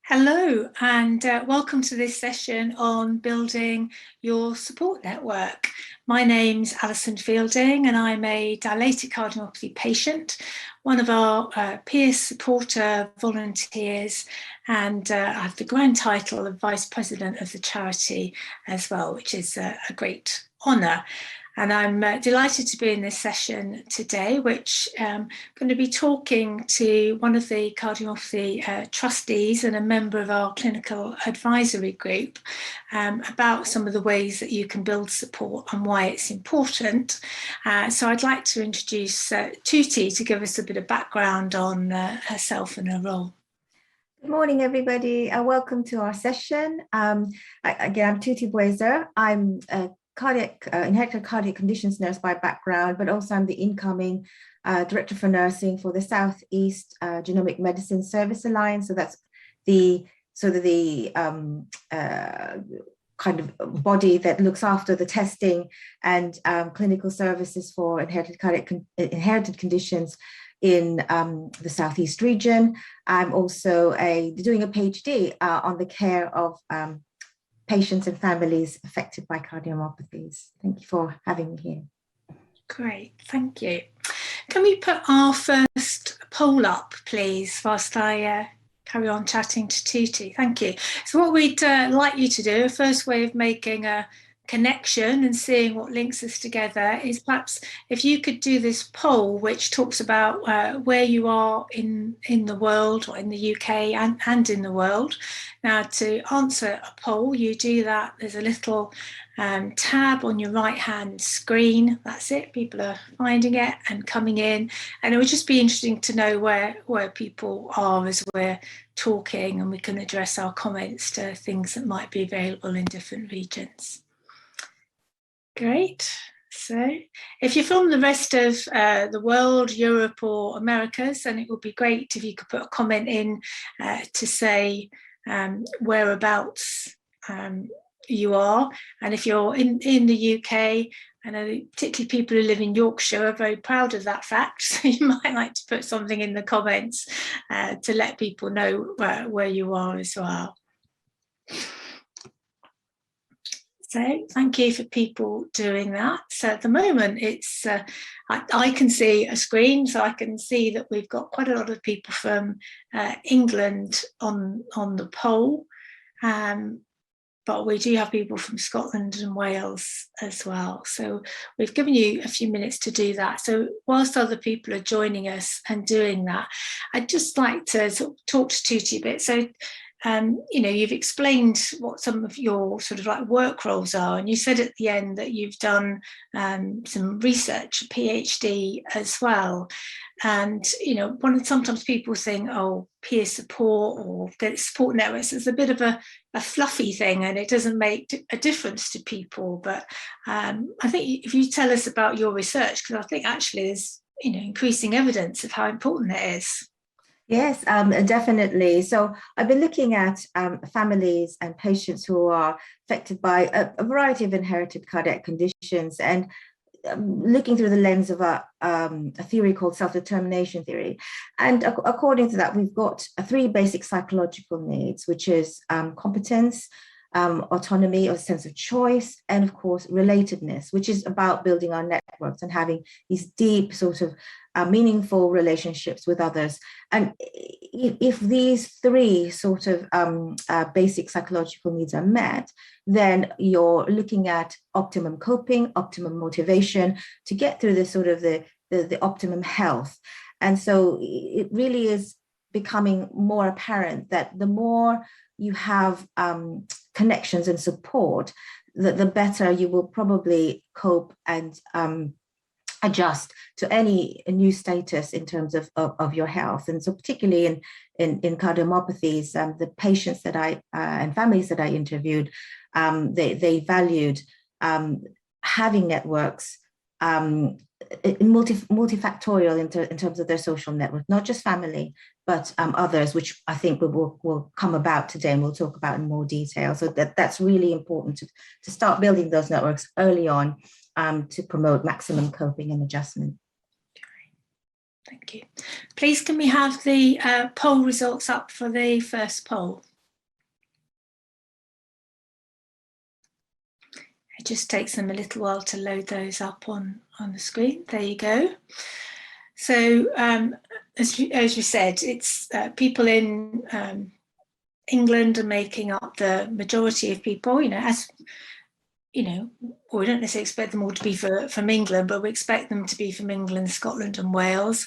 Hello and welcome to this session on building your support network. My name's Alison Fielding and I'm a dilated cardiomyopathy patient, one of our peer supporter volunteers, and I have the grand title of Vice President of the charity as well, which is a great honour. And I'm delighted to be in this session today, which I'm going to be talking to one of the cardiomyopathy trustees and a member of our clinical advisory group about some of the ways that you can build support and why it's important. So I'd like to introduce Tootie to give us a bit of background on herself and her role. Good morning, everybody. Welcome to our session. Again, I'm Tootie Bueser. I'm a inherited cardiac conditions nurse by background, but also I'm the incoming director for nursing for the Southeast Genomic Medicine Service Alliance. So that's the kind of body that looks after the testing and clinical services for inherited conditions in the Southeast region. I'm also doing a PhD on the care of patients and families affected by cardiomyopathies. Thank you for having me here. Great, thank you. Can we put our first poll up, please, whilst I carry on chatting to Tootie? Thank you. So what we'd like you to do, a first way of making a connection and seeing what links us together is perhaps if you could do this poll which talks about where you are in the world or in the UK and in the world. Now, to answer a poll, you do that, there's a little tab on your right hand screen. That's it, people are finding it and coming in, and it would just be interesting to know where people are as we're talking, and we can address our comments to things that might be available in different regions. Great. So if you're from the rest of the world, Europe or Americas, then it would be great if you could put a comment in to say whereabouts you are. And if you're in the UK, I know particularly people who live in Yorkshire are very proud of that fact. So you might like to put something in the comments to let people know where you are as well. So thank you for people doing that. So at the moment, it's I can see a screen, so I can see that we've got quite a lot of people from England on the poll, but we do have people from Scotland and Wales as well. So we've given you a few minutes to do that. So whilst other people are joining us and doing that, I'd just like to talk to Tootie a bit. So you know, you've explained what some of your sort of like work roles are, and you said at the end that you've done some research, a PhD as well. And, you know, sometimes people think, oh, peer support or support networks is a bit of a fluffy thing and it doesn't make a difference to people. But I think if you tell us about your research, because I think actually there's, you know, increasing evidence of how important it is. Yes, definitely. So I've been looking at families and patients who are affected by a variety of inherited cardiac conditions, and looking through the lens of a theory called self-determination theory. And according to that, we've got three basic psychological needs, which is competence, autonomy or sense of choice, and of course, relatedness, which is about building our networks and having these deep sort of meaningful relationships with others. And if these three sort of basic psychological needs are met, then you're looking at optimum coping, optimum motivation to get through this sort of the optimum health. And so it really is becoming more apparent that the more you have connections and support, the better you will probably cope and adjust to any new status in terms of your health. And so particularly in cardiomyopathies, the patients that and families that I interviewed, they valued having networks multifactorial in terms of their social network, not just family, but others, which I think will come about today and we'll talk about in more detail. So that's really important to start building those networks early on to promote maximum coping and adjustment. Thank you. Please, can we have the poll results up for the first poll? It just takes them a little while to load those up on the screen. There you go. So as you said, it's people in England are making up the majority of people, as we don't necessarily expect them all to be from England, but we expect them to be from England, Scotland and Wales.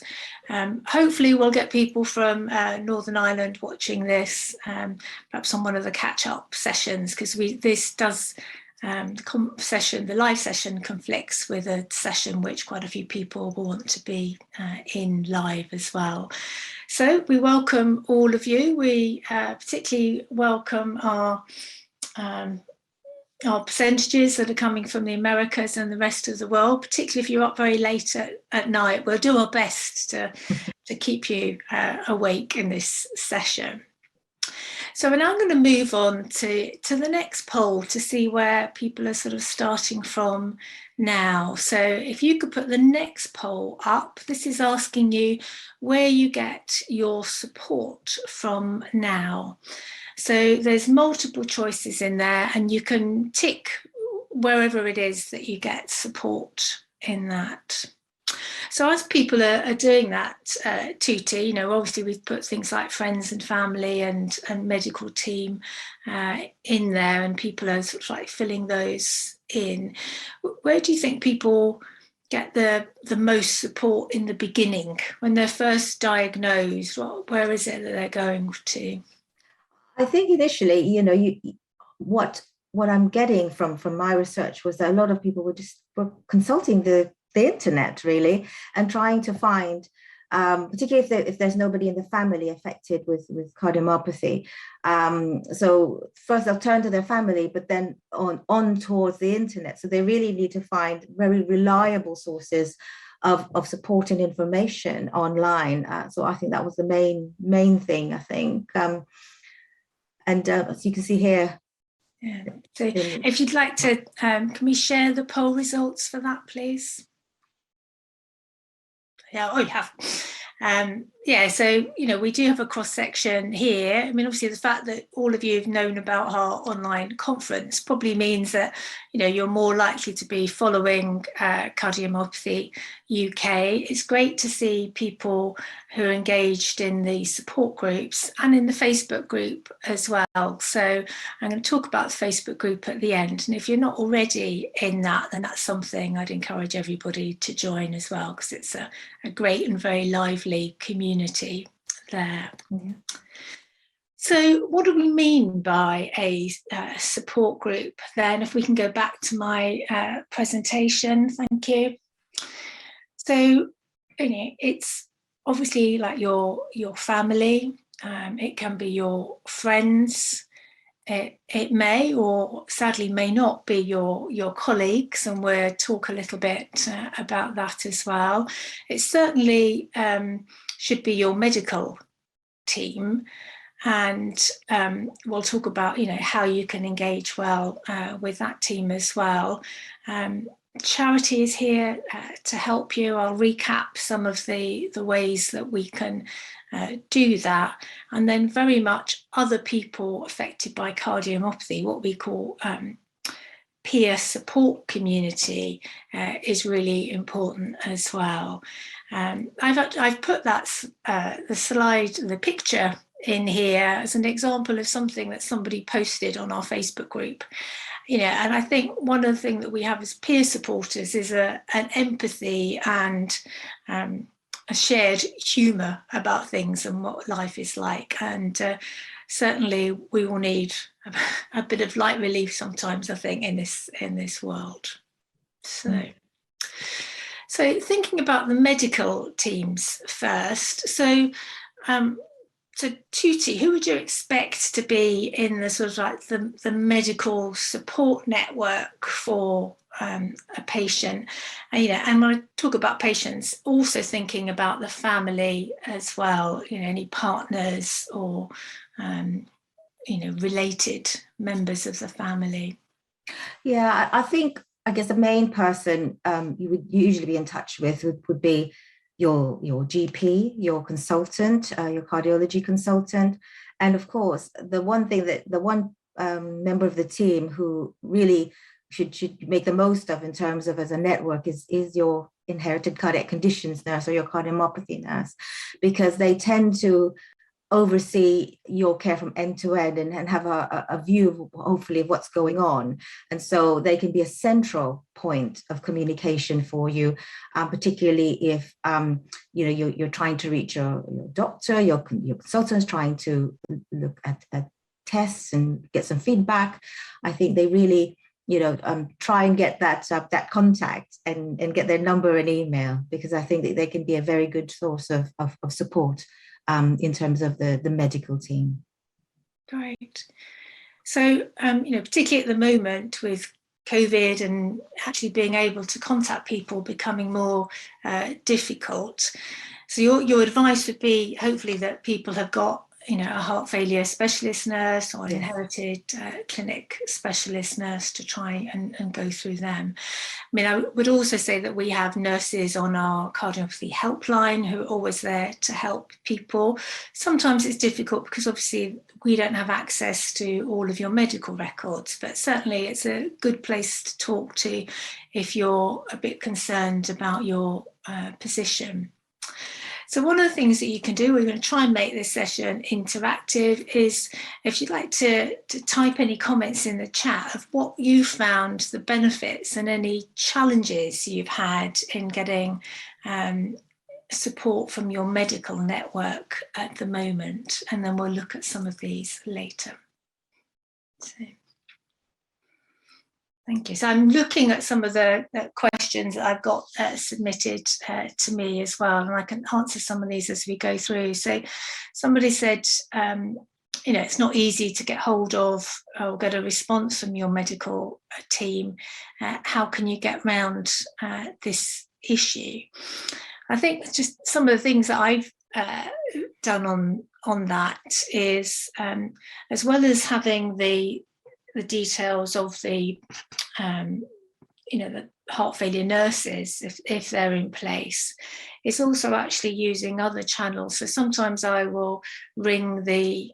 Hopefully we'll get people from Northern Ireland watching this, perhaps on one of the catch-up sessions, because the live session conflicts with a session which quite a few people will want to be in live as well. So we welcome all of you. We particularly welcome our percentages that are coming from the Americas and the rest of the world, particularly if you're up very late at night. We'll do our best to keep you awake in this session. So we're now going to move on to the next poll to see where people are sort of starting from now. So if you could put the next poll up, this is asking you where you get your support from now. So there's multiple choices in there, and you can tick wherever it is that you get support in that. So as people are doing that, Tootie, obviously we've put things like friends and family and medical team in there, and people are sort of like filling those in. Where do you think people get the most support in the beginning when they're first diagnosed? Where is it that they're going to? I think initially, what I'm getting from my research was that a lot of people were consulting the internet really, and trying to find, particularly if there's nobody in the family affected with cardiomyopathy. So first they'll turn to their family, but then on towards the internet. So they really need to find very reliable sources of support and information online. So I think that was the main thing, I think. And as you can see here. Yeah. So if you'd like to, can we share the poll results for that, please? Yeah, oh, you have. Yeah, so, we do have a cross-section here. I mean, obviously, the fact that all of you have known about our online conference probably means that, you're more likely to be following Cardiomyopathy UK. It's great to see people who are engaged in the support groups and in the Facebook group as well. So I'm going to talk about the Facebook group at the end. And if you're not already in that, then that's something I'd encourage everybody to join as well, because it's a great and very lively community there. Yeah. So what do we mean by a support group then? If we can go back to my presentation, thank you. So, it's obviously like your family, it can be your friends, it may or sadly may not be your colleagues, and we'll talk a little bit about that as well. It certainly should be your medical team, and we'll talk about how you can engage well with that team as well. Charity is here to help you. I'll recap some of the ways that we can do that, and then very much other people affected by cardiomyopathy, what we call peer support community, is really important as well. I've put that the slide, the picture in here as an example of something that somebody posted on our Facebook group. And I think one of the things that we have as peer supporters is an empathy and a shared humour about things and what life is like. And certainly we will need a bit of light relief sometimes, I think, in this world. So thinking about the medical teams first. So Tootie, who would you expect to be in the sort of like the medical support network for a patient? And when I talk about patients, also thinking about the family as well, any partners or, related members of the family. Yeah, I guess the main person you would usually be in touch with would be your GP, your consultant, your cardiology consultant. And of course, the one member of the team who really should make the most of in terms of as a network is your inherited cardiac conditions nurse or your cardiomyopathy nurse, because they tend to oversee your care from end to end and have a view of, hopefully, of what's going on. And so they can be a central point of communication for you, particularly if you're trying to reach your doctor, your consultant's trying to look at tests and get some feedback. I think they really try and get that contact and get their number and email, because I think that they can be a very good source of support in terms of the medical team. Great. So, particularly at the moment with COVID and actually being able to contact people becoming more difficult. So your advice would be, hopefully, that people have got a heart failure specialist nurse or an inherited clinic specialist nurse to try and go through them. I mean, I would also say that we have nurses on our cardiomyopathy helpline who are always there to help people. Sometimes it's difficult because obviously we don't have access to all of your medical records, but certainly it's a good place to talk to if you're a bit concerned about your position. So one of the things that you can do, we're going to try and make this session interactive, is if you'd like to type any comments in the chat of what you found the benefits and any challenges you've had in getting support from your medical network at the moment, and then we'll look at some of these later. So, thank you. So I'm looking at some of the questions that I've got submitted to me as well, and I can answer some of these as we go through. So somebody said, it's not easy to get hold of or get a response from your medical team. How can you get around this issue? I think just some of the things that I've done on that is, as well as having the details of the heart failure nurses, if they're in place, it's also actually using other channels. So sometimes I will ring the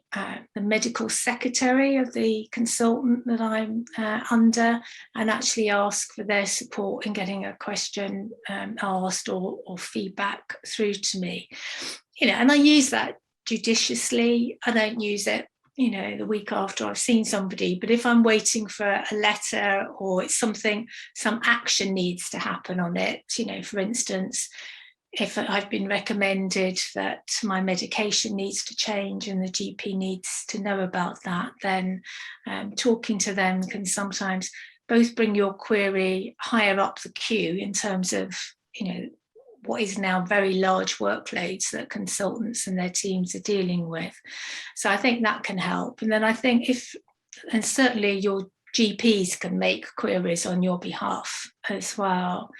medical secretary of the consultant that I'm under and actually ask for their support in getting a question asked or feedback through to me. And I use that judiciously. I don't use it the week after I've seen somebody, but if I'm waiting for a letter or it's something, some action needs to happen on it, for instance, if I've been recommended that my medication needs to change and the GP needs to know about that, then talking to them can sometimes both bring your query higher up the queue in terms of, what is now very large workloads that consultants and their teams are dealing with. So I think that can help. And then I think and certainly your GPs can make queries on your behalf as well.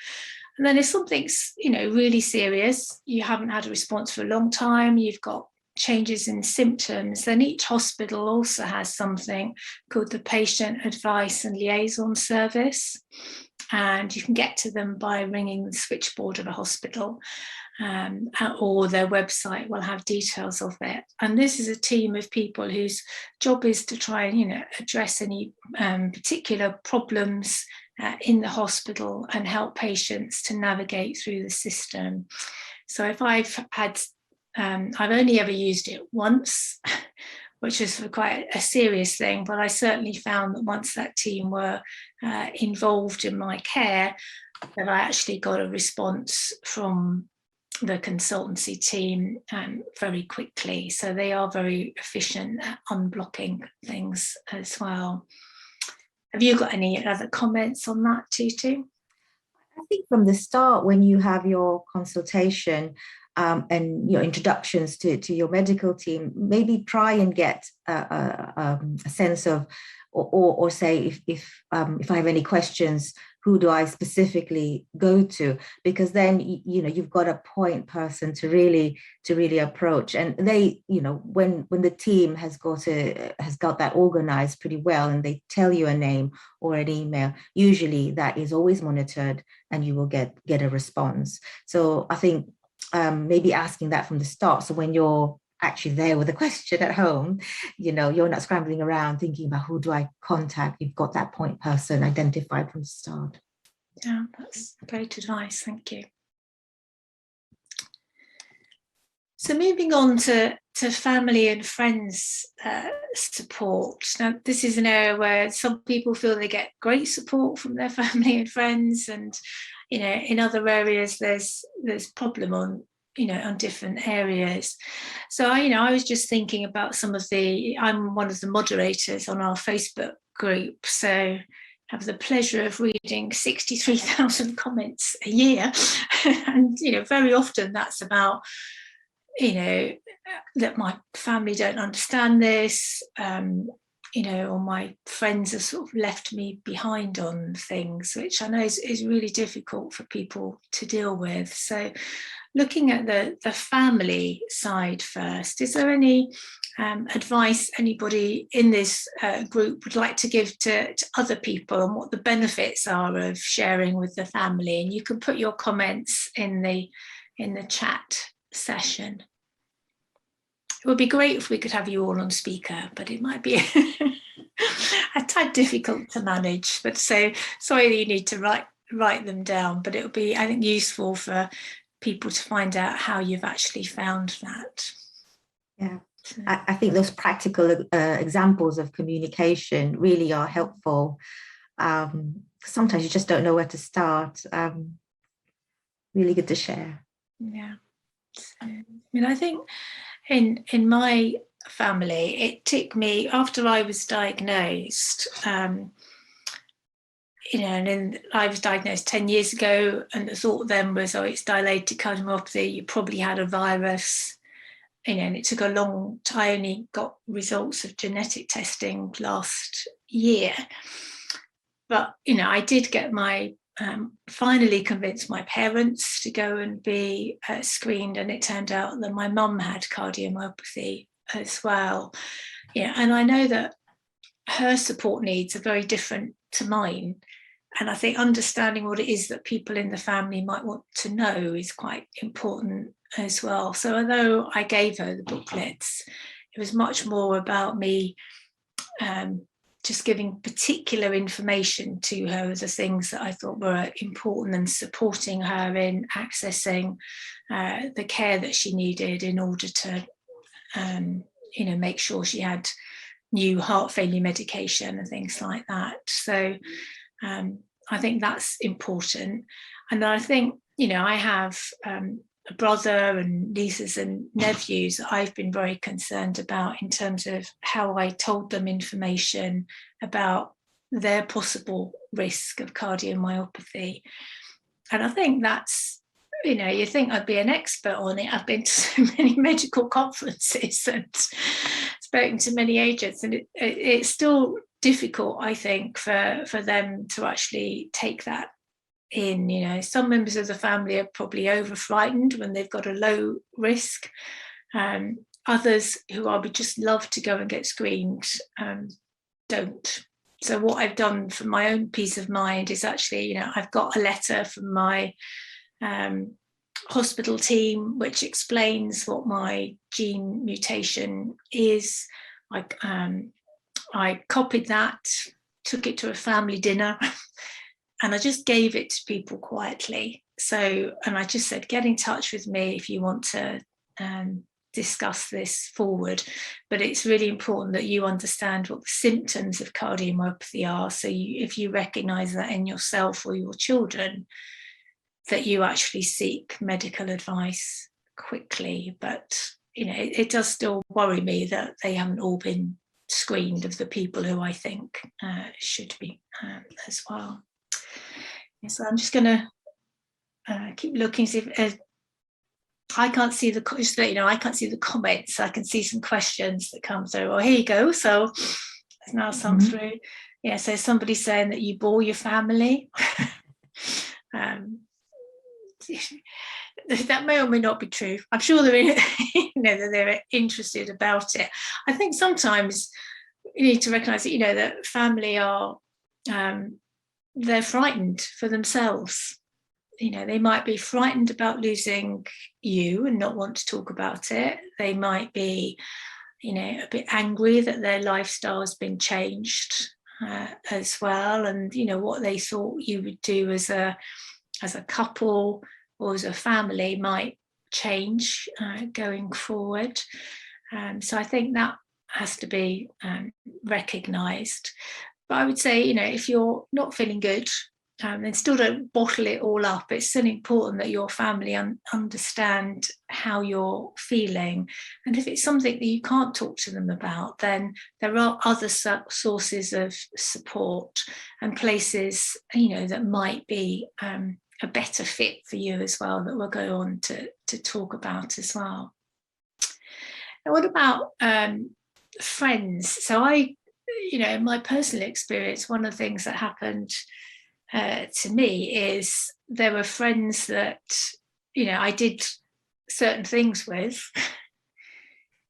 And then if something's, really serious, you haven't had a response for a long time, you've got changes in symptoms, then each hospital also has something called the Patient Advice and Liaison Service. And you can get to them by ringing the switchboard of a hospital, or their website will have details of it. And this is a team of people whose job is to try and address any particular problems in the hospital and help patients to navigate through the system. So if I've only ever used it once, which is quite a serious thing, but I certainly found that once that team were involved in my care, that I actually got a response from the consultancy team very quickly. So they are very efficient at unblocking things as well. Have you got any other comments on that, Tootie? I think from the start, when you have your consultation, and your introductions to your medical team, maybe try and get a sense of, or say if I have any questions, who do I specifically go to? Because then you've got a point person to really approach, and they when the team has got that organized pretty well, and they tell you a name or an email, usually that is always monitored, and you will get a response. So I think maybe asking that from the start. So when you're actually there with a question at home. You know, you're not scrambling around thinking about who do I contact. You've got that point person identified from the start. Yeah, that's great advice. Thank you. So moving on to family and friends support. Now, this is an area where some people feel they get great support from their family and friends, and you know, in other areas there's problem on, you know, on different areas. So I was just thinking about some of the, I'm one of the moderators on our Facebook group, so have the pleasure of reading 63,000 comments a year. And, you know, very often that's about, you know, that my family don't understand this, you know, or my friends have sort of left me behind on things, which I know is really difficult for people to deal with. So looking at the family side first, is there any advice anybody in this group would like to give to other people on what the benefits are of sharing with the family? And you can put your comments in the chat session. It would be great if we could have you all on speaker, but it might be a tad difficult to manage. But so sorry that you need to write them down, but it would be, I think, useful for people to find out how you've actually found that. Yeah, so I think those practical examples of communication really are helpful. Sometimes you just don't know where to start. Really good to share. Yeah, so, I mean, I think in my family, it took me, after I was diagnosed, you know, and then I was diagnosed 10 years ago, and the thought then was, oh, it's dilated cardiomyopathy, you probably had a virus, you know, and it took a long time. I only got results of genetic testing last year. But, you know, I did get my, finally convinced my parents to go and be screened, and it turned out that my mum had cardiomyopathy as well. Yeah, and I know that her support needs are very different to mine. And I think understanding what it is that people in the family might want to know is quite important as well. So although I gave her the booklets, it was much more about me just giving particular information to her as the things that I thought were important, and supporting her in accessing the care that she needed in order to, you know, make sure she had new heart failure medication and things like that. So I think that's important. And I think, you know, I have a brother and nieces and nephews that I've been very concerned about in terms of how I told them information about their possible risk of cardiomyopathy. And I think that's, you know, you think I'd be an expert on it. I've been to so many medical conferences and spoken to many agents, and it's still difficult, I think, for them to actually take that in. You know, some members of the family are probably over frightened when they've got a low risk. Others who I would just love to go and get screened don't. So what I've done for my own peace of mind is actually, you know, I've got a letter from my hospital team which explains what my gene mutation is. I copied that, took it to a family dinner, and I just gave it to people quietly. So, and I just said, get in touch with me if you want to discuss this forward. But it's really important that you understand what the symptoms of cardiomyopathy are. So if you recognise that in yourself or your children, that you actually seek medical advice quickly. But, you know, it does still worry me that they haven't all been screened, of the people who I think should be as well. So I'm just going to keep looking, see if I can't see the, just that, you know, I can't see the comments. I can see some questions that come through. Oh, here you go. So there's now some through. Yeah, so somebody's saying that you bore your family. That may or may not be true. I'm sure they're, you know, that they're interested about it. I think sometimes you need to recognise that, you know, that family are, they're frightened for themselves. they might be frightened about losing you and not want to talk about it. They might be, a bit angry that their lifestyle has been changed as well, and what they thought you would do as a couple or as a family might change going forward. So I think that has to be recognised. But I would say, if you're not feeling good, then still don't bottle it all up. It's still important that your family understand how you're feeling. And if it's something that you can't talk to them about, then there are other sources of support and places, that might be a better fit for you as well, that we'll go on to talk about as well. Now, what about friends? So in my personal experience, one of the things that happened to me is there were friends that, I did certain things with.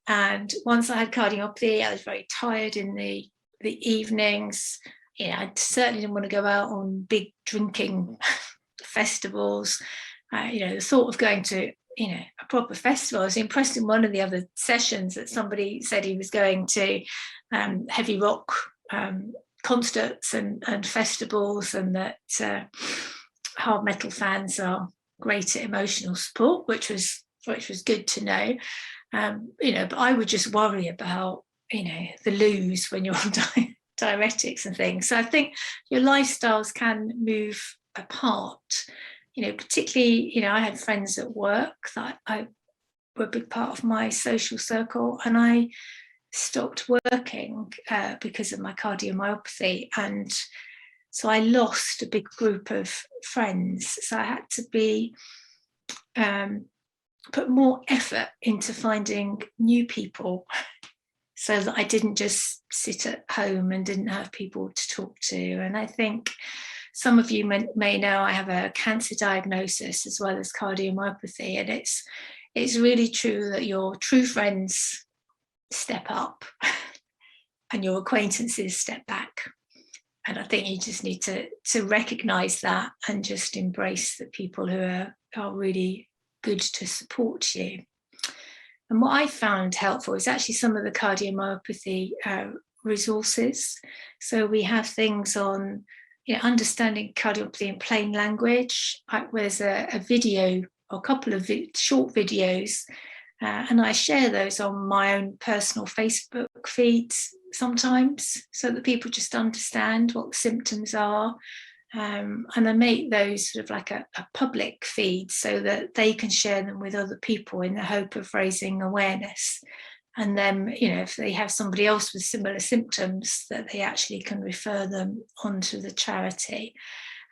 And once I had cardiomyopathy, I was very tired in the evenings. I certainly didn't want to go out on big drinking festivals. The thought of going to, a proper festival. I was impressed in one of the other sessions that somebody said he was going to heavy rock concerts and festivals, and that hard metal fans are great at emotional support, which was good to know. But I would just worry about, the loos when you're on diuretics and things. So I think your lifestyles can move apart. Particularly, I had friends at work that were a big part of my social circle, and I stopped working because of my cardiomyopathy, and so I lost a big group of friends. So I had to be put more effort into finding new people, so that I didn't just sit at home and didn't have people to talk to. And I think some of you may know I have a cancer diagnosis as well as cardiomyopathy, and it's really true that your true friends step up and your acquaintances step back. And I think you just need to recognise that and just embrace the people who are really good to support you. And what I found helpful is actually some of the cardiomyopathy resources. So we have things on understanding cardiomyopathy in plain language. There's a video or a couple of short videos, and I share those on my own personal Facebook feeds sometimes, so that people just understand what the symptoms are. And I make those sort of like a public feed, so that they can share them with other people in the hope of raising awareness. And then, if they have somebody else with similar symptoms, that they actually can refer them onto the charity.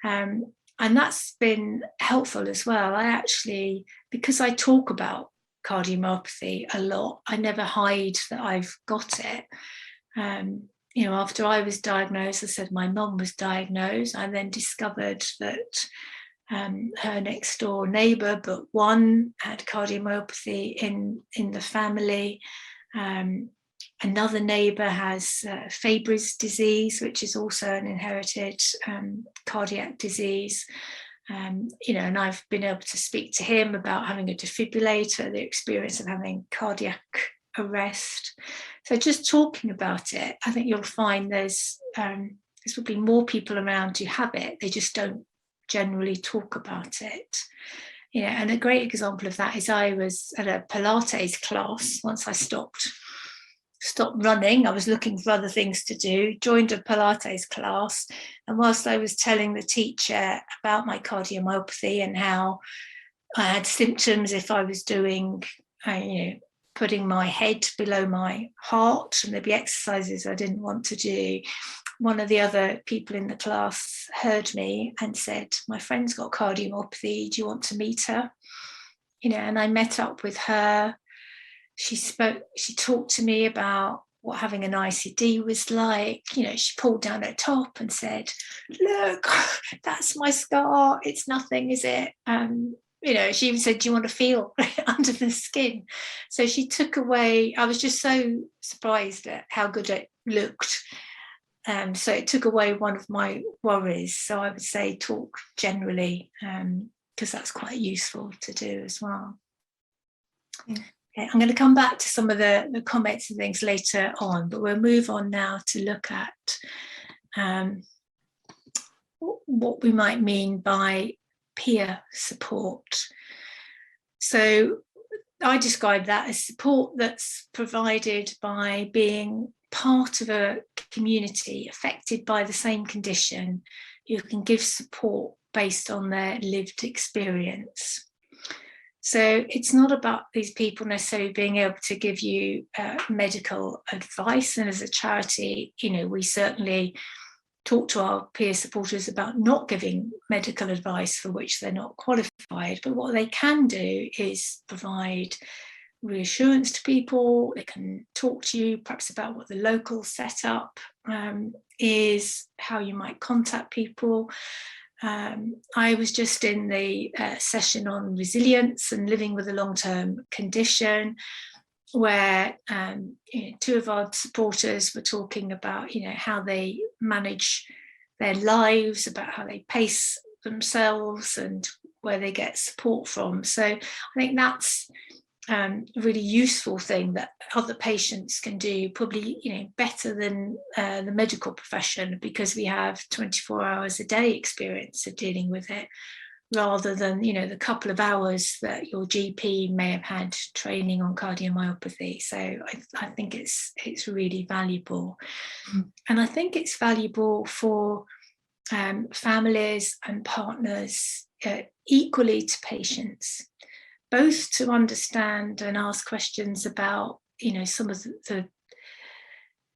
And that's been helpful as well. I actually, because I talk about cardiomyopathy a lot, I never hide that I've got it. After I was diagnosed, I said my mum was diagnosed. I then discovered that her next door neighbour, but one, had cardiomyopathy in the family. Another neighbour has Fabry's disease, which is also an inherited cardiac disease. And I've been able to speak to him about having a defibrillator, the experience of having cardiac arrest. So just talking about it, I think you'll find there's will be more people around who have it. They just don't generally talk about it. And a great example of that is I was at a Pilates class once I stopped running. I was looking for other things to do, joined a Pilates class, and whilst I was telling the teacher about my cardiomyopathy and how I had symptoms if I was doing, putting my head below my heart, and there'd be exercises I didn't want to do, one of the other people in the class heard me and said, my friend's got cardiomyopathy, do you want to meet her? And I met up with her. She talked to me about what having an ICD was like. She pulled down her top and said, look, that's my scar, it's nothing, is it? She even said, do you want to feel under the skin? So she took away, I was just so surprised at how good it looked. So it took away one of my worries. So I would say talk generally because that's quite useful to do as well. Yeah. Okay, I'm going to come back to some of the comments and things later on, but we'll move on now to look at what we might mean by peer support. So I describe that as support that's provided by being part of a community affected by the same condition, who can give support based on their lived experience. So it's not about these people necessarily being able to give you medical advice. And as a charity, you know, we certainly talk to our peer supporters about not giving medical advice for which they're not qualified. But what they can do is provide reassurance to people. They can talk to you perhaps about what the local setup is, how you might contact people. I was just in the session on resilience and living with a long-term condition, where you know, two of our supporters were talking about, you know, how they manage their lives, about how they pace themselves and where they get support from. So I think that's a really useful thing that other patients can do, probably, you know, better than the medical profession, because we have 24 hours a day experience of dealing with it, rather than, you know, the couple of hours that your GP may have had training on cardiomyopathy. So I think it's really valuable. And I think it's valuable for families and partners equally to patients, both to understand and ask questions about, you know, some of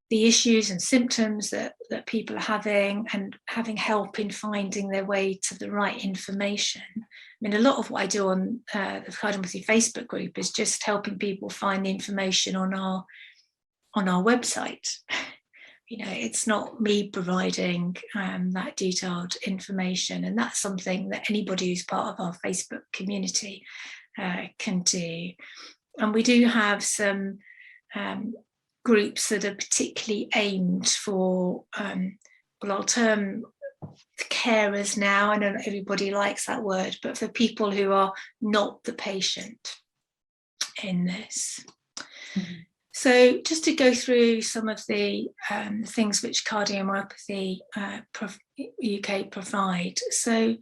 the issues and symptoms that people are having, and having help in finding their way to the right information. I mean, a lot of what I do on the Cardiomyopathy Facebook group is just helping people find the information on our website. You know, it's not me providing that detailed information, and that's something that anybody who's part of our Facebook community can do. And we do have some groups that are particularly aimed for, well, I'll term carers now, I know not everybody likes that word, but for people who are not the patient in this. Mm-hmm. So just to go through some of the things which Cardiomyopathy UK provide. So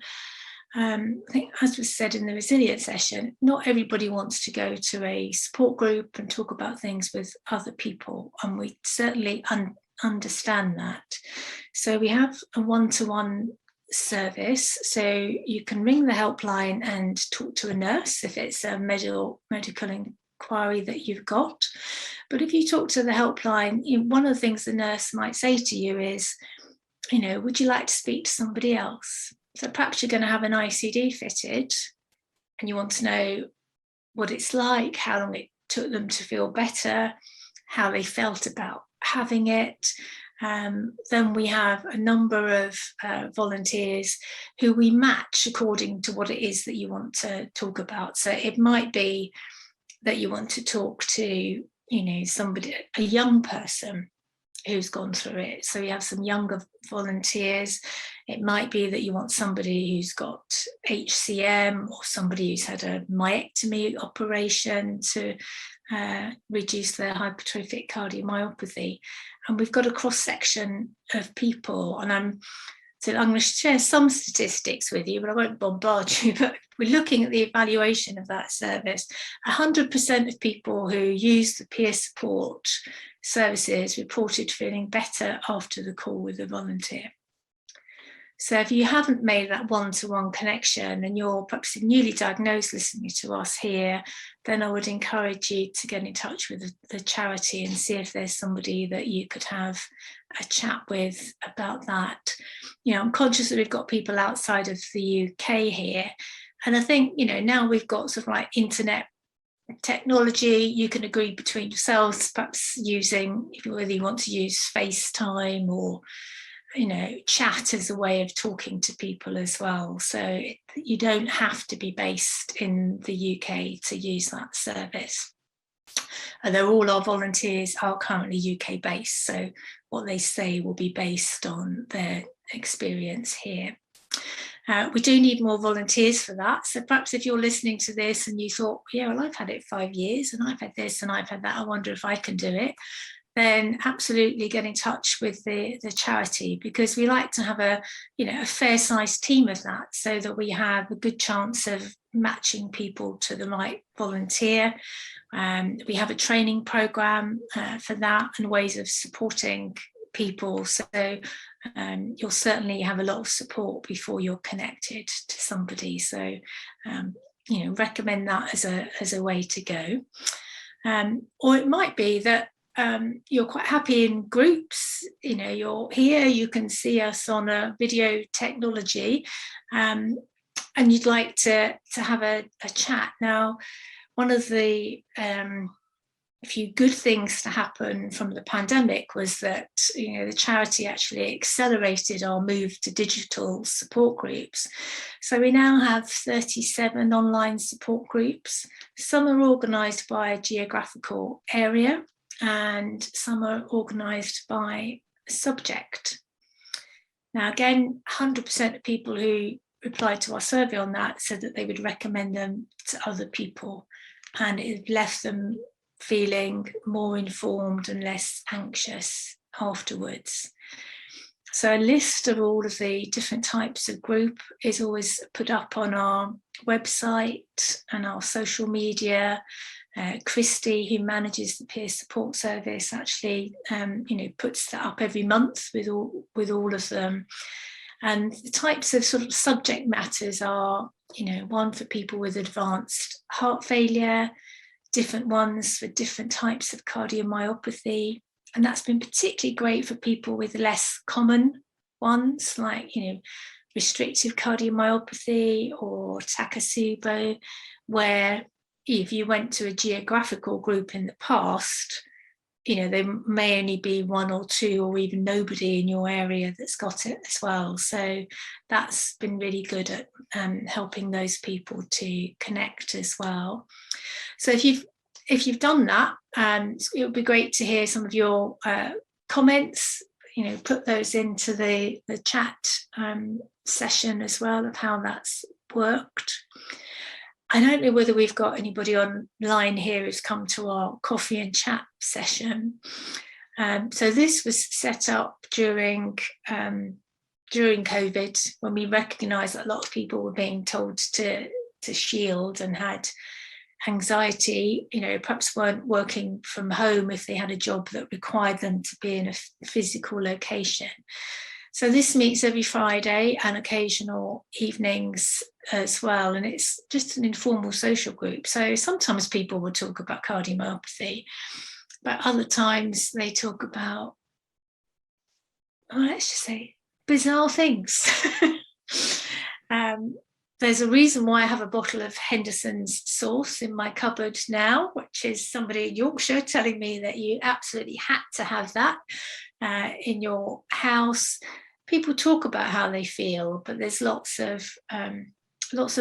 I think, as was said in the resilience session, not everybody wants to go to a support group and talk about things with other people, and we certainly understand that. So we have a one-to-one service, so you can ring the helpline and talk to a nurse if it's a medical inquiry that you've got. But if you talk to the helpline, one of the things the nurse might say to you is, you know, would you like to speak to somebody else? So perhaps you're going to have an ICD fitted and you want to know what it's like, how long it took them to feel better, how they felt about having it. Then we have a number of volunteers who we match according to what it is that you want to talk about. So it might be that you want to talk to, you know, somebody, a young person who's gone through it. So you have some younger volunteers. It might be that you want somebody who's got HCM, or somebody who's had a myectomy operation to reduce their hypertrophic cardiomyopathy. And we've got a cross-section of people, and I'm going to share some statistics with you, but I won't bombard you. But we're looking at the evaluation of that service. 100% of people who use the peer support services reported feeling better after the call with a volunteer. So if you haven't made that one-to-one connection and you're perhaps newly diagnosed listening to us here, then I would encourage you to get in touch with the charity and see if there's somebody that you could have a chat with about that. You know, I'm conscious that we've got people outside of the UK here. And I think, you know, now we've got sort of like internet technology, you can agree between yourselves, perhaps using, whether you want to use FaceTime or, you know, chat as a way of talking to people as well. So you don't have to be based in the UK to use that service. Although all our volunteers are currently UK based, so what they say will be based on their experience here. We do need more volunteers for that. So perhaps if you're listening to this and you thought, yeah, well, I've had it 5 years and I've had this and I've had that, I wonder if I can do it, then absolutely get in touch with the charity, because we like to have a fair sized team of that, so that we have a good chance of matching people to the right volunteer. We have a training program for that and ways of supporting people. So you'll certainly have a lot of support before you're connected to somebody. So, recommend that as a way to go. Or it might be that you're quite happy in groups. You're here, you can see us on a video technology, and you'd like to have a chat. Now, one of the few good things to happen from the pandemic was that the charity actually accelerated our move to digital support groups. So we now have 37 online support groups. Some are organised by a geographical area and some are organised by subject. Now again, 100% of people who replied to our survey on that said that they would recommend them to other people, and it left them feeling more informed and less anxious afterwards. So a list of all of the different types of group is always put up on our website and our social media. Christy, who manages the peer support service, actually puts that up every month with all of them. And the types of sort of subject matters are, one for people with advanced heart failure, different ones for different types of cardiomyopathy. And that's been particularly great for people with less common ones, like, restrictive cardiomyopathy or Takotsubo, where if you went to a geographical group in the past, there may only be one or two or even nobody in your area that's got it as well. So that's been really good at helping those people to connect as well. So if you've done that, it would be great to hear some of your comments. Put those into the chat session as well of how that's worked. I don't know whether we've got anybody online here who's come to our coffee and chat session. So this was set up during COVID, when we recognised that a lot of people were being told to shield and had anxiety, perhaps weren't working from home if they had a job that required them to be in a physical location. So this meets every Friday and occasional evenings as well. And it's just an informal social group. So sometimes people will talk about cardiomyopathy, but other times they talk about, let's just say, bizarre things. There's a reason why I have a bottle of Henderson's sauce in my cupboard now, which is somebody in Yorkshire telling me that you absolutely had to have that in your house. People talk about how they feel, but there's lots of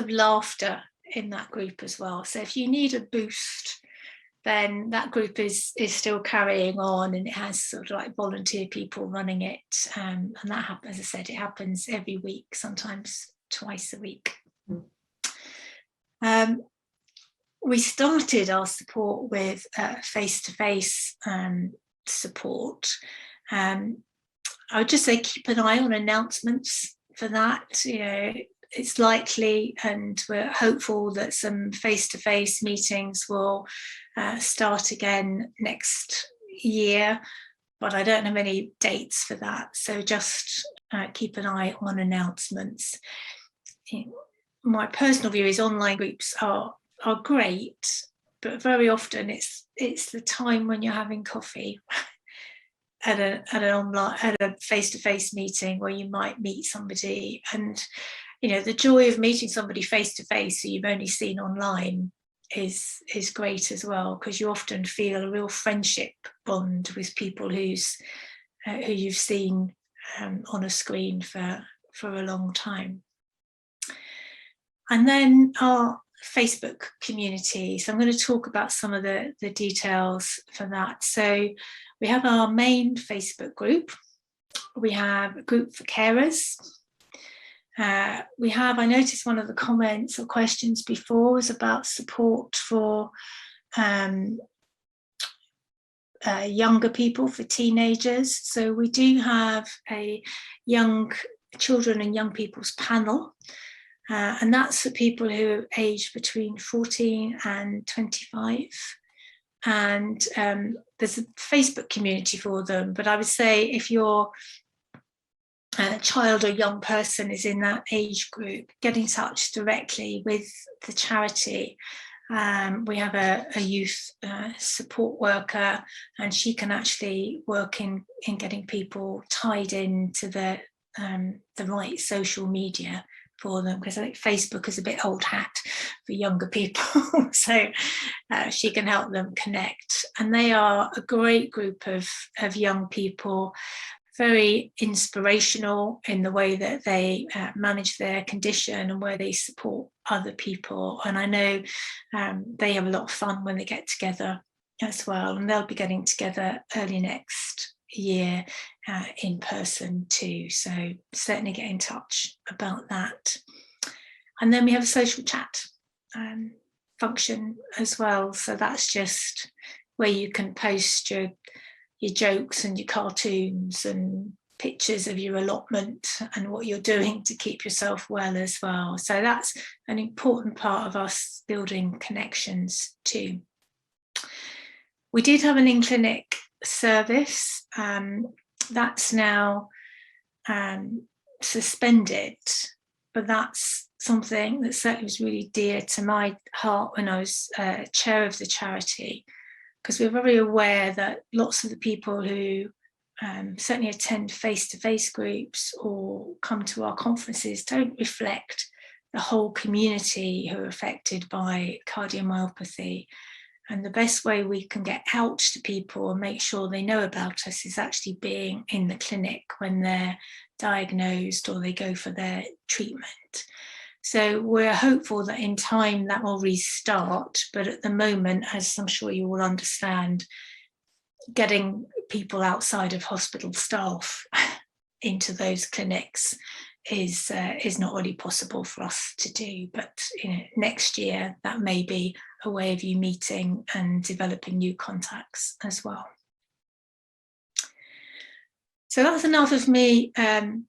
laughter in that group as well. So if you need a boost, then that group is still carrying on, and it has sort of like volunteer people running it. And that happens, as I said, it happens every week, sometimes twice a week. We started our support with face-to-face support. I would just say keep an eye on announcements for that. It's likely, and we're hopeful that some face-to-face meetings will start again next year, but I don't have any dates for that. So just keep an eye on announcements. My personal view is online groups are great, but very often it's the time when you're having coffee at a face-to-face meeting where you might meet somebody, and the joy of meeting somebody face-to-face who you've only seen online is great as well, because you often feel a real friendship bond with people who you've seen on a screen for a long time. And then our Facebook community. So I'm going to talk about some of the details for that. So we have our main Facebook group. We have a group for carers, I noticed one of the comments or questions before was about support for younger people, for teenagers. So we do have a young children and young people's panel, and that's for people who are aged between 14 and 25. And there's a Facebook community for them, but I would say if your child or young person is in that age group, get in touch directly with the charity. We have a youth support worker, and she can actually work in getting people tied into the right social media for them, because I think Facebook is a bit old hat for younger people. So she can help them connect. And they are a great group of young people, very inspirational in the way that they manage their condition and where they support other people. And I know they have a lot of fun when they get together as well. And they'll be getting together early next year in person too. So certainly get in touch about that. And then we have a social chat function as well. So that's just where you can post your jokes and your cartoons and pictures of your allotment and what you're doing to keep yourself well as well. So that's an important part of us building connections too. We did have an in-clinic service that's now suspended, but that's something that certainly was really dear to my heart when I was chair of the charity, because we're very aware that lots of the people who certainly attend face-to-face groups or come to our conferences don't reflect the whole community who are affected by cardiomyopathy. And the best way we can get out to people and make sure they know about us is actually being in the clinic when they're diagnosed or they go for their treatment. So we're hopeful that in time that will restart, but at the moment, as I'm sure you will understand, getting people outside of hospital staff into those clinics is not really possible for us to do. But next year that may be a way of you meeting and developing new contacts as well. So that's enough of me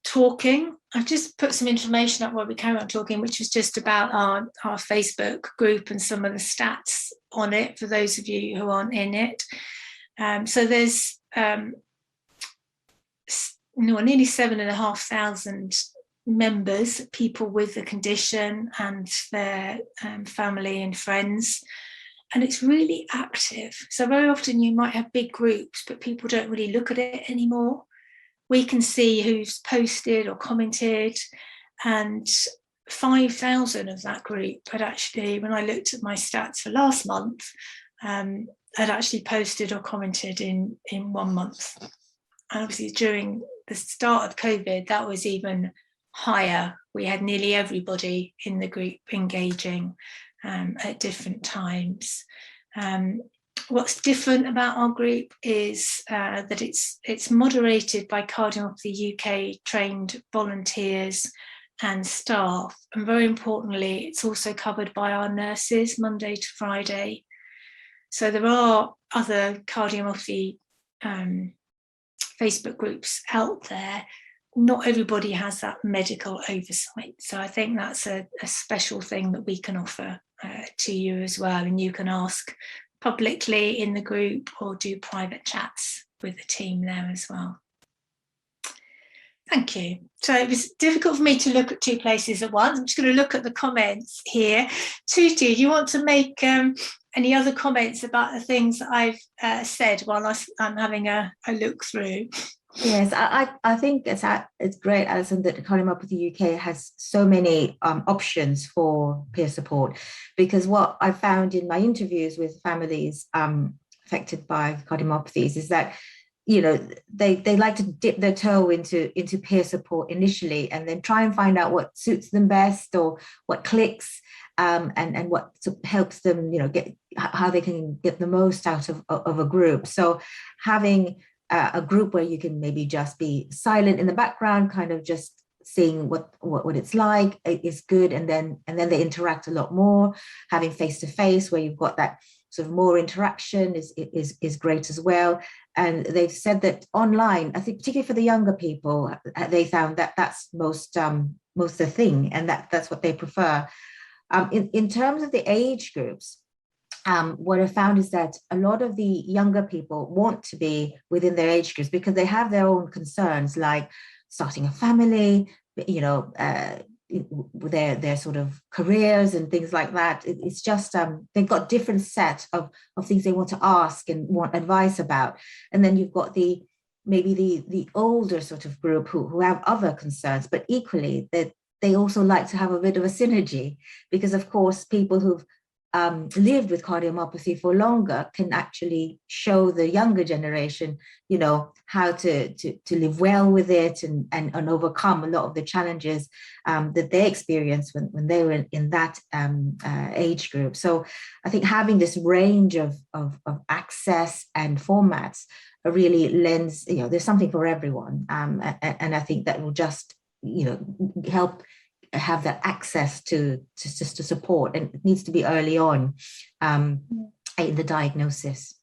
talking. I've just put some information up while we carry on talking, which was just about our Facebook group and some of the stats on it for those of you who aren't in it. So there's nearly 7,500 members, people with the condition and their family and friends. And it's really active. So very often you might have big groups, but people don't really look at it anymore. We can see who's posted or commented, and 5,000 of that group had actually, when I looked at my stats for last month, had actually posted or commented in 1 month. And obviously during the start of COVID, that was even higher. We had nearly everybody in the group engaging at different times. What's different about our group is that it's moderated by Cardiomyopathy UK trained volunteers and staff, and very importantly, it's also covered by our nurses Monday to Friday. So there are other cardiomyopathy Facebook groups out there. Not everybody has that medical oversight. So I think that's a special thing that we can offer to you as well. And you can ask publicly in the group or do private chats with the team there as well. Thank you. So it was difficult for me to look at two places at once. I'm just going to look at the comments here. Tootie, do you want to make any other comments about the things that I've said while I'm having a look through? Yes, I think it's great, Alison, that Cardiomyopathy UK has so many options for peer support, because what I found in my interviews with families affected by cardiomyopathies is that, you know, they like to dip their toe into peer support initially and then try and find out what suits them best or what clicks and what helps them, you know, get how they can get the most out of a group. So having a group where you can maybe just be silent in the background, kind of just seeing what it's like is good, and then they interact a lot more. Having face-to-face where you've got that sort of more interaction is great as well. And they've said that online, I think particularly for the younger people, they found that that's most the thing, and that's what they prefer. In terms of the age groups, what I found is that a lot of the younger people want to be within their age groups because they have their own concerns, like starting a family, you know, their sort of careers and things like that. It's just they've got different set of things they want to ask and want advice about. And then you've got maybe the older sort of group who have other concerns, but equally they also like to have a bit of a synergy, because of course people who've lived with cardiomyopathy for longer can actually show the younger generation, you know, how to live well with it and overcome a lot of the challenges that they experienced when they were in that age group. So I think having this range of access and formats really lends, you know, there's something for everyone. And I think that will just, you know, help have that access to support, and it needs to be early on in the diagnosis.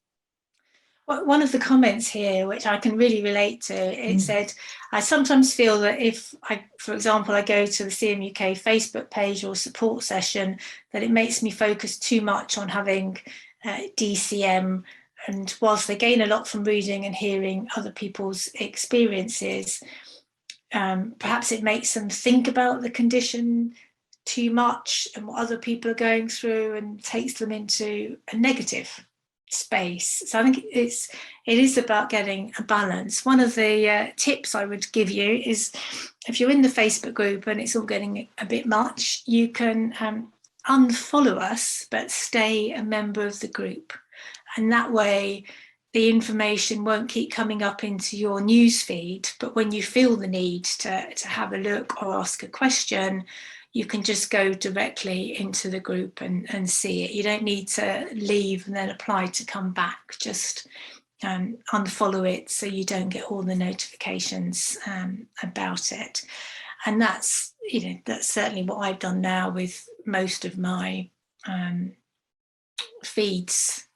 Well, one of the comments here, which I can really relate to, it said, I sometimes feel that if for example, I go to the CMUK Facebook page or support session, that it makes me focus too much on having DCM. And whilst they gain a lot from reading and hearing other people's experiences, perhaps it makes them think about the condition too much and what other people are going through, and takes them into a negative space. So I think it is about getting a balance. One of the tips I would give you is, if you're in the Facebook group and it's all getting a bit much, you can unfollow us but stay a member of the group, and that way the information won't keep coming up into your news feed, but when you feel the need to have a look or ask a question, you can just go directly into the group and see it. You don't need to leave and then apply to come back. Just unfollow it so you don't get all the notifications about it. And that's, you know, that's certainly what I've done now with most of my feeds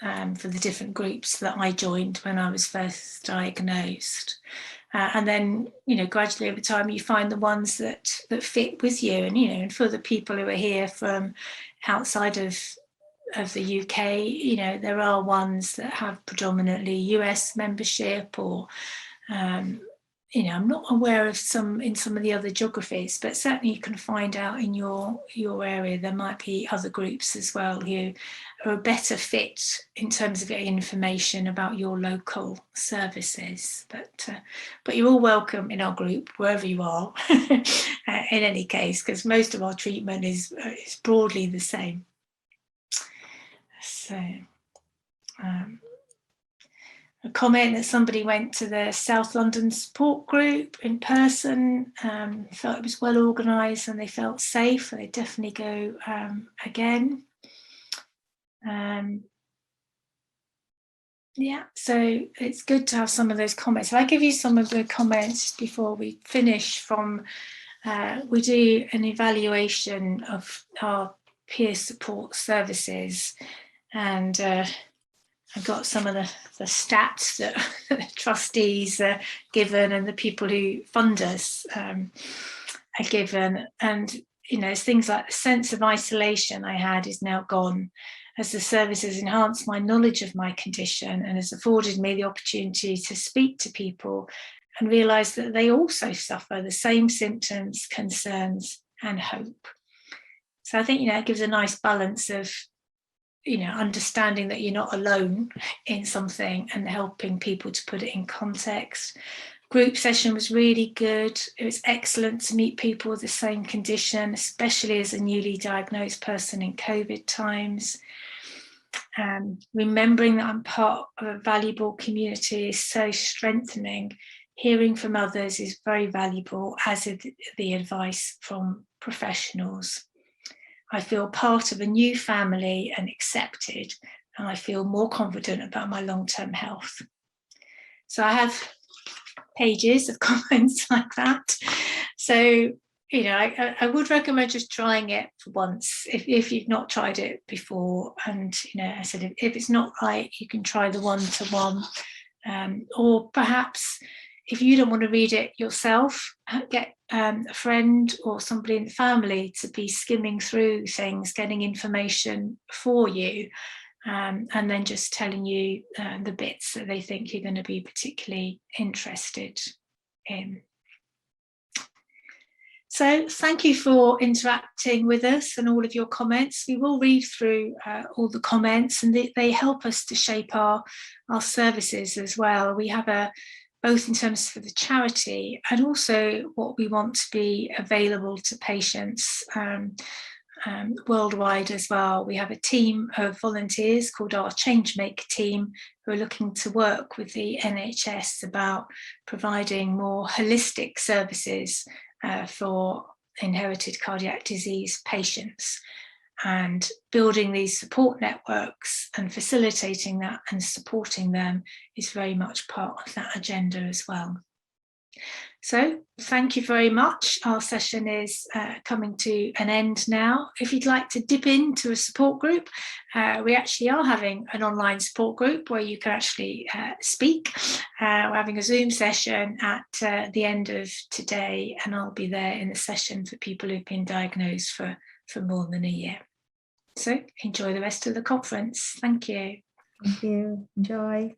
for the different groups that I joined when I was first diagnosed. And then, you know, gradually over time, you find the ones that fit with you. And, you know, and for the people who are here from outside of the UK, you know, there are ones that have predominantly US membership, or, you know, I'm not aware of in some of the other geographies, but certainly you can find out in your area, there might be other groups as well who are a better fit in terms of getting information about your local services. But you're all welcome in our group, wherever you are, in any case, because most of our treatment is broadly the same. So, a comment that somebody went to the South London support group in person, felt it was well organised and they felt safe. They definitely go again. Yeah, so it's good to have some of those comments. So I give you some of the comments before we finish from, we do an evaluation of our peer support services, and I've got some of the stats that the trustees are given and the people who fund us are given. And, you know, it's things like the sense of isolation I had is now gone, as the service has enhanced my knowledge of my condition and has afforded me the opportunity to speak to people and realise that they also suffer the same symptoms, concerns and hope. So I think, you know, it gives a nice balance of, you know, understanding that you're not alone in something and helping people to put it in context. Group session was really good. It was excellent to meet people with the same condition, especially as a newly diagnosed person in COVID times. Remembering that I'm part of a valuable community is so strengthening. Hearing from others is very valuable, as is the advice from professionals. I feel part of a new family and accepted, and I feel more confident about my long-term health. So I have pages of comments like that. So, you know, I would recommend just trying it for once if you've not tried it before. And, you know, I said, if it's not right, you can try the one-to-one, or perhaps if you don't want to read it yourself, get a friend or somebody in the family to be skimming through things, getting information for you, and then just telling you the bits that they think you're going to be particularly interested in. So thank you for interacting with us and all of your comments. We will read through all the comments, and they help us to shape our services as well. We have both in terms for the charity and also what we want to be available to patients worldwide as well. We have a team of volunteers called our Changemaker team who are looking to work with the NHS about providing more holistic services for inherited cardiac disease patients, and building these support networks and facilitating that and supporting them is very much part of that agenda as well. So thank you very much. Our session is coming to an end now. If you'd like to dip into a support group, we actually are having an online support group where you can actually speak. We're having a Zoom session at the end of today, and I'll be there in the session for people who've been diagnosed for more than a year. So enjoy the rest of the conference. Thank you. Thank you. Enjoy.